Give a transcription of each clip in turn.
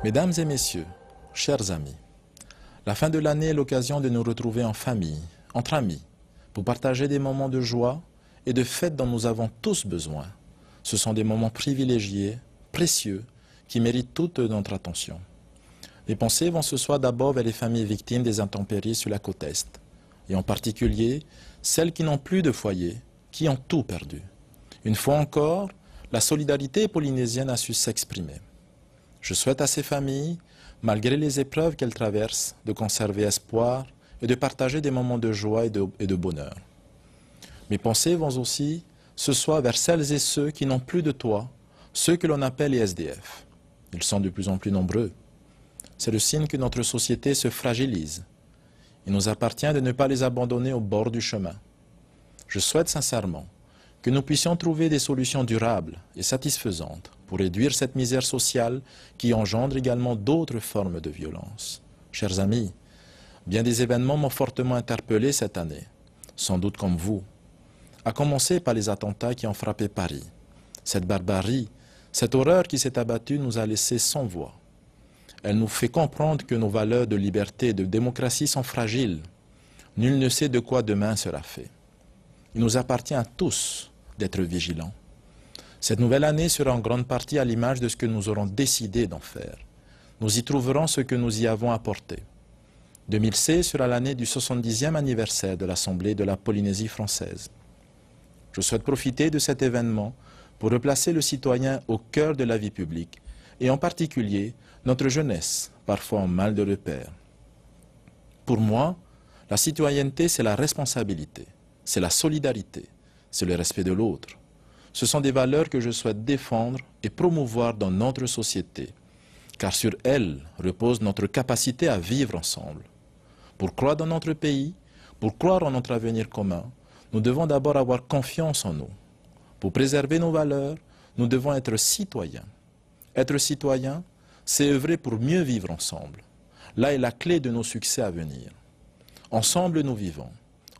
Mesdames et messieurs, chers amis, la fin de l'année est l'occasion de nous retrouver en famille, entre amis, pour partager des moments de joie et de fête dont nous avons tous besoin. Ce sont des moments privilégiés, précieux, qui méritent toute notre attention. Mes pensées vont ce soir d'abord vers les familles victimes des intempéries sur la côte Est, et en particulier celles qui n'ont plus de foyer, qui ont tout perdu. Une fois encore, la solidarité polynésienne a su s'exprimer. Je souhaite à ces familles, malgré les épreuves qu'elles traversent, de conserver espoir et de partager des moments de joie et de bonheur. Mes pensées vont aussi ce soir vers celles et ceux qui n'ont plus de toit, ceux que l'on appelle les SDF. Ils sont de plus en plus nombreux. C'est le signe que notre société se fragilise. Il nous appartient de ne pas les abandonner au bord du chemin. Je souhaite sincèrement que nous puissions trouver des solutions durables et satisfaisantes pour réduire cette misère sociale qui engendre également d'autres formes de violence. Chers amis, bien des événements m'ont fortement interpellé cette année, sans doute comme vous, à commencer par les attentats qui ont frappé Paris. Cette barbarie, cette horreur qui s'est abattue nous a laissés sans voix. Elle nous fait comprendre que nos valeurs de liberté et de démocratie sont fragiles. Nul ne sait de quoi demain sera fait. Il nous appartient à tous d'être vigilants. Cette nouvelle année sera en grande partie à l'image de ce que nous aurons décidé d'en faire. Nous y trouverons ce que nous y avons apporté. 2016 sera l'année du 70e anniversaire de l'Assemblée de la Polynésie française. Je souhaite profiter de cet événement pour replacer le citoyen au cœur de la vie publique, et en particulier notre jeunesse, parfois en mal de repère. Pour moi, la citoyenneté, c'est la responsabilité, c'est la solidarité, c'est le respect de l'autre. Ce sont des valeurs que je souhaite défendre et promouvoir dans notre société, car sur elles repose notre capacité à vivre ensemble. Pour croire dans notre pays, pour croire en notre avenir commun, nous devons d'abord avoir confiance en nous. Pour préserver nos valeurs, nous devons être citoyens. Être citoyen, c'est œuvrer pour mieux vivre ensemble. Là est la clé de nos succès à venir. Ensemble, nous vivons.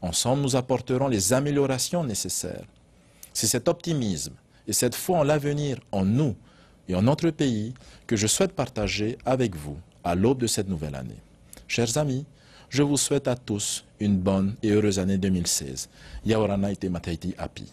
Ensemble, nous apporterons les améliorations nécessaires. C'est cet optimisme et cette foi en l'avenir, en nous et en notre pays, que je souhaite partager avec vous à l'aube de cette nouvelle année. Chers amis, je vous souhaite à tous une bonne et heureuse année 2016. Yaorana ite mataiti api.